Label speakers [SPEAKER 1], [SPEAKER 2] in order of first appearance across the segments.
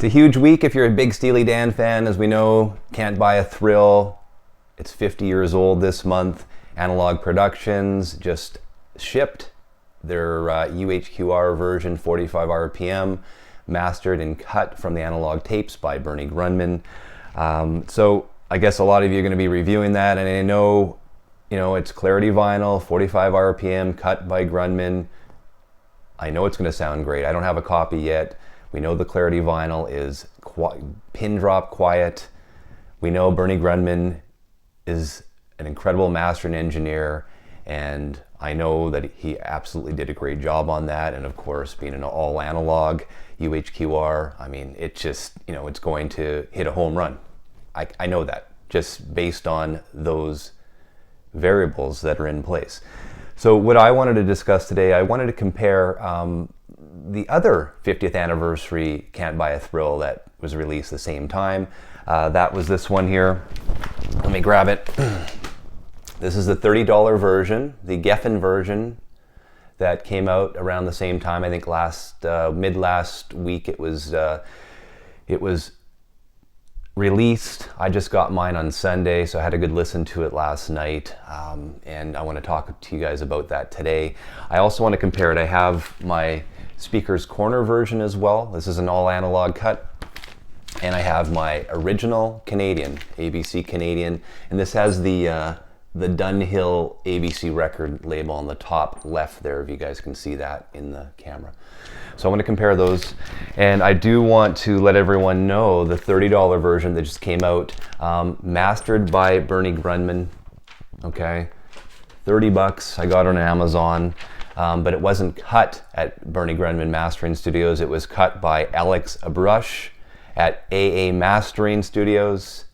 [SPEAKER 1] It's a huge week if you're a big Steely Dan fan. As we know, Can't Buy a Thrill. It's 50 years old this month. Analogue Productions just shipped their UHQR version, 45 RPM, mastered and cut from the analog tapes by Bernie Grundman. So I guess a lot of you are going to be reviewing that, and I know, it's Clarity vinyl, 45 RPM, cut by Grundman. I know it's going to sound great. I don't have a copy yet. We know the Clarity vinyl is pin drop quiet. We know Bernie Grundman is an incredible master and engineer, and I know that he absolutely did a great job on that. And of course, being an all analog UHQR, I mean, it just, it's going to hit a home run. I know that just based on those variables that are in place. So what I wanted to discuss today, I wanted to compare the other 50th anniversary Can't Buy a Thrill that was released the same time. That was this one here. Let me grab it. This is the $30 version, the Geffen version that came out around the same time. I think mid last week it was released. I just got mine on Sunday, so I had a good listen to it last night, and I want to talk to you guys about that today. I also want to compare it. I have my Speaker's Corner version as well. This is an all analog cut, and I have my original Canadian, ABC Canadian, and this has the Dunhill ABC record label on the top left there, if you guys can see that in the camera. So I want to compare those, and I do want to let everyone know the $30 version that just came out, mastered by Bernie Grundman. Okay, $30. I got it on Amazon, but it wasn't cut at Bernie Grundman Mastering Studios. It was cut by Alex Abrush at AA Mastering Studios,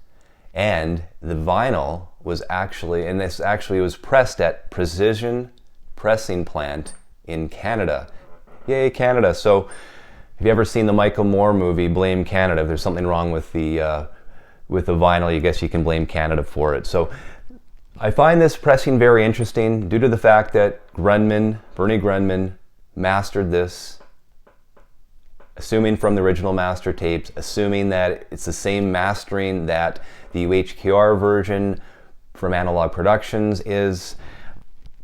[SPEAKER 1] and the vinyl was actually, and this actually was pressed at Precision Pressing Plant in Canada. Yay, Canada. So have you ever seen the Michael Moore movie, Blame Canada? If there's something wrong with the vinyl, I guess you can blame Canada for it. So I find this pressing very interesting due to the fact that Bernie Grundman, mastered this, assuming from the original master tapes, assuming that it's the same mastering that the UHQR version from Analogue Productions is.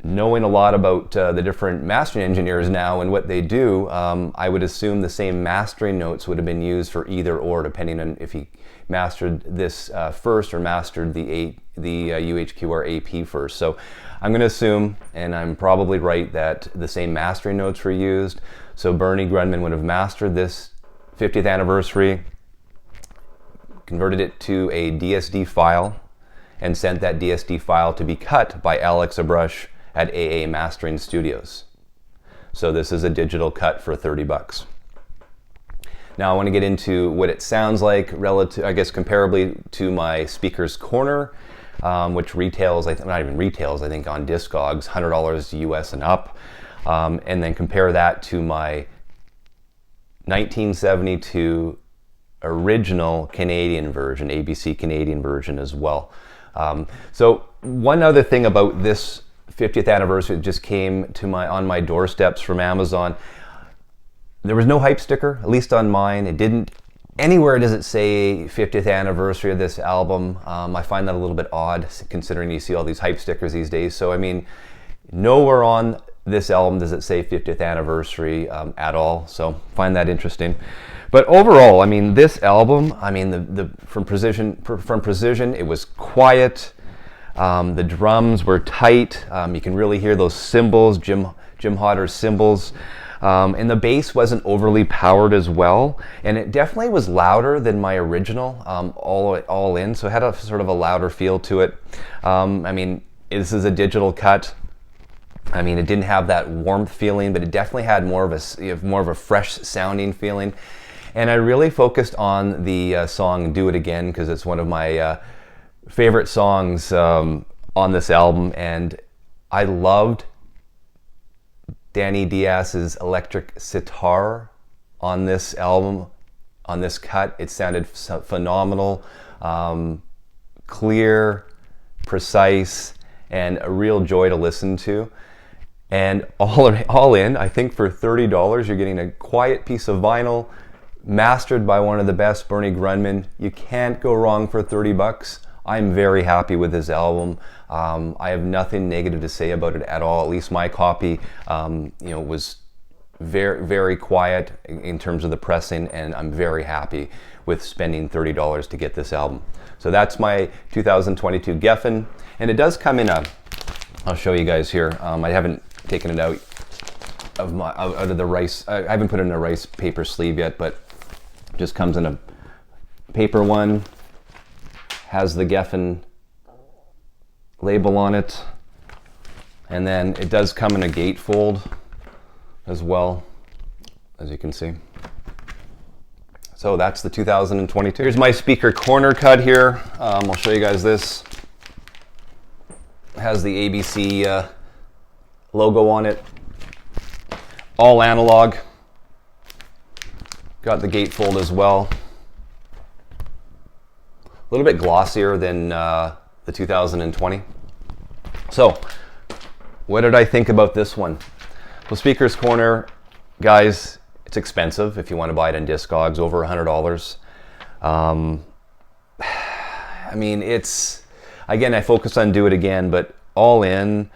[SPEAKER 1] Knowing a lot about the different mastering engineers now and what they do, I would assume the same mastering notes would have been used for either or, depending on if he mastered this first or mastered the UHQR AP first. So I'm going to assume, and I'm probably right, that the same mastering notes were used. So Bernie Grundman would have mastered this 50th anniversary, converted it to a DSD file, and sent that DSD file to be cut by Alex Abrush at AA Mastering Studios. So this is a digital cut for $30. Now I want to get into what it sounds like relative, I guess, comparably to my Speaker's Corner, which retails, not even retails, I think on Discogs, $100 US and up, and then compare that to my 1972 original Canadian version, ABC Canadian version as well. So one other thing about this 50th anniversary that just came to on my doorsteps from Amazon, there was no hype sticker, at least on mine. It didn't, anywhere does it say 50th anniversary of this album. I find that a little bit odd, considering you see all these hype stickers these days. So I mean, nowhere on this album does it say 50th anniversary at all. So find that interesting. But overall, I mean, this album, I mean, from Precision, it was quiet. The drums were tight. You can really hear those cymbals, Jim Hodder's cymbals. And the bass wasn't overly powered as well. And it definitely was louder than my original, all in. So it had a sort of a louder feel to it. I mean, this is a digital cut. I mean, it didn't have that warmth feeling, but it definitely had more of a fresh sounding feeling. And I really focused on the song "Do It Again" because it's one of my favorite songs on this album, and I loved Danny Diaz's electric sitar on this album, on this cut. It sounded phenomenal, clear, precise, and a real joy to listen to. And all in, I think for $30, you're getting a quiet piece of vinyl, mastered by one of the best, Bernie Grundman. You can't go wrong for 30 bucks. I'm very happy with this album. I have nothing negative to say about it at all. At least my copy, was very, very quiet in terms of the pressing, and I'm very happy with spending $30 to get this album. So that's my 2022 Geffen, and it does come in a, I'll show you guys here. I haven't taken it out of the rice. I haven't put it in a rice paper sleeve yet, but it just comes in a paper one. Has the Geffen label on it, and then it does come in a gatefold as well, as you can see. So that's the 2022. Here's my speaker corner cut here. I'll show you guys this. It has the ABC logo on it. All analog. Got the gatefold as well. A little bit glossier than the 2020. So, what did I think about this one? Well, Speaker's Corner, guys, it's expensive if you want to buy it in Discogs, over $100. I mean, it's, again, I focused on Do It Again, but all in,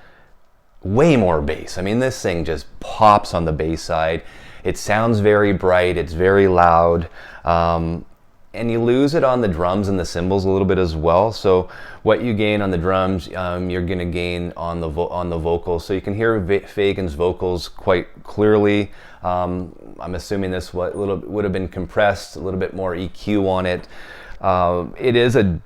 [SPEAKER 1] way more bass. I mean, this thing just pops on the bass side. It sounds very bright, it's very loud. And you lose it on the drums and the cymbals a little bit as well. So what you gain on the drums, you're going to gain on the vocals. So you can hear Fagen's vocals quite clearly. I'm assuming this would have been compressed, a little bit more EQ on it. It is a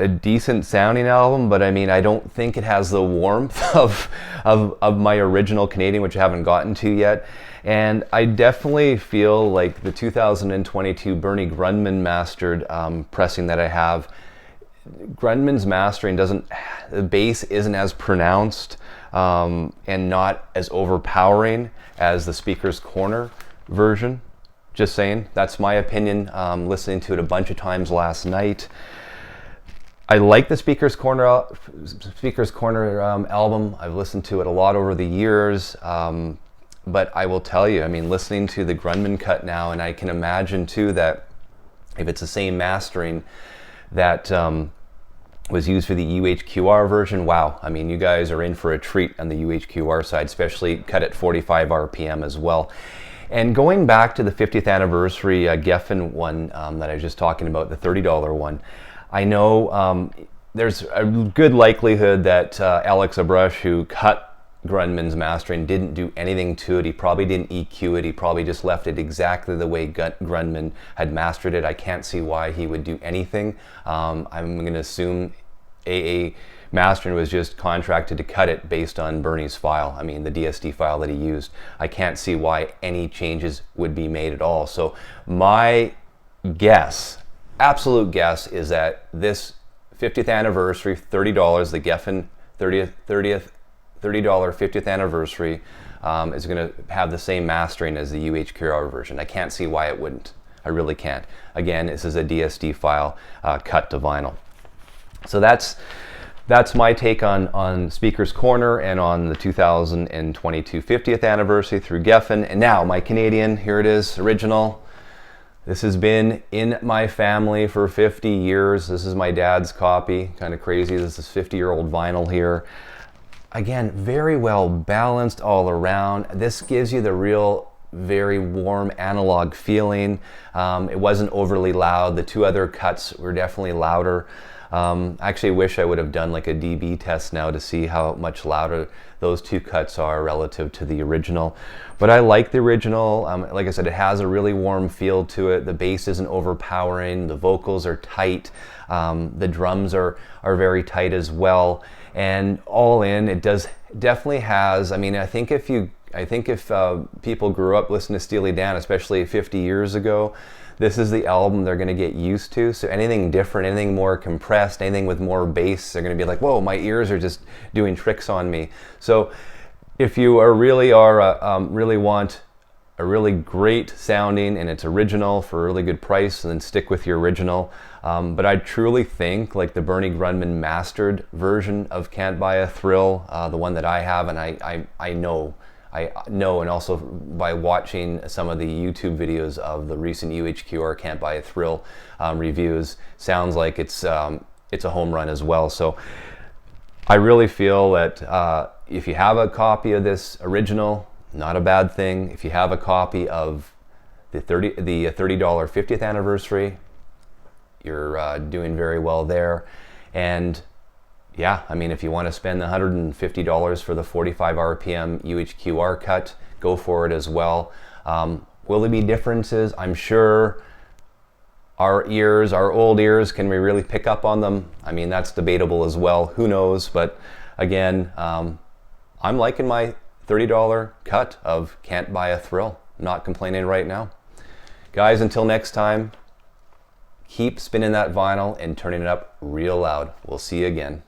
[SPEAKER 1] decent sounding album, but I mean, I don't think it has the warmth of my original Canadian, which I haven't gotten to yet. And I definitely feel like the 2022 Bernie Grundman mastered pressing that I have, Grundman's mastering the bass isn't as pronounced and not as overpowering as the Speaker's Corner version. Just saying, that's my opinion. Listening to it a bunch of times last night. I like the Speaker's Corner album. I've listened to it a lot over the years. But I will tell you, I mean, listening to the Grundman cut now, and I can imagine too that if it's the same mastering that was used for the UHQR version, wow, I mean, you guys are in for a treat on the UHQR side, especially cut at 45 RPM as well. And going back to the 50th anniversary Geffen one that I was just talking about, the $30 one, I know there's a good likelihood that Alex Abrush, who cut Grundman's mastering, didn't do anything to it. He probably didn't EQ it. He probably just left it exactly the way Grundman had mastered it. I can't see why he would do anything. I'm going to assume AA Mastering was just contracted to cut it based on Bernie's file. I mean, the DSD file that he used. I can't see why any changes would be made at all. So my guess, absolute guess, is that this 50th anniversary, $30, the Geffen 30th $30 50th anniversary is going to have the same mastering as the UHQR version. I can't see why it wouldn't. I really can't. Again, this is a DSD file cut to vinyl. So that's my take on Speaker's Corner and on the 2022 50th anniversary through Geffen. And now my Canadian, here it is, original. This has been in my family for 50 years. This is my dad's copy. Kind of crazy. This is 50-year-old vinyl here. Again, very well balanced all around. This gives you the real, very warm analog feeling. It wasn't overly loud. The two other cuts were definitely louder. I actually wish I would have done like a dB test now to see how much louder those two cuts are relative to the original. But I like the original. Like I said, it has a really warm feel to it. The bass isn't overpowering. The vocals are tight. The drums are very tight as well. And all in, it definitely has. I mean, I think if people grew up listening to Steely Dan, especially 50 years ago, this is the album they're going to get used to. So anything different, anything more compressed, anything with more bass, they're going to be like, whoa, my ears are just doing tricks on me. So if you really want a really great sounding and it's original for a really good price, then stick with your original. But I truly think like the Bernie Grundman mastered version of Can't Buy a Thrill, the one that I have, and I know I know, and also by watching some of the YouTube videos of the recent UHQR Can't Buy a Thrill reviews, sounds like it's a home run as well. So I really feel that if you have a copy of this original, not a bad thing. If you have a copy of the $30 50th anniversary, you're doing very well there. And yeah, I mean, if you want to spend the $150 for the 45 RPM UHQR cut, go for it as well. Will there be differences? I'm sure. Our ears, our old ears, can we really pick up on them? I mean, that's debatable as well. Who knows? But again, I'm liking my $30 cut of Can't Buy a Thrill. Not complaining right now. Guys, until next time, keep spinning that vinyl and turning it up real loud. We'll see you again.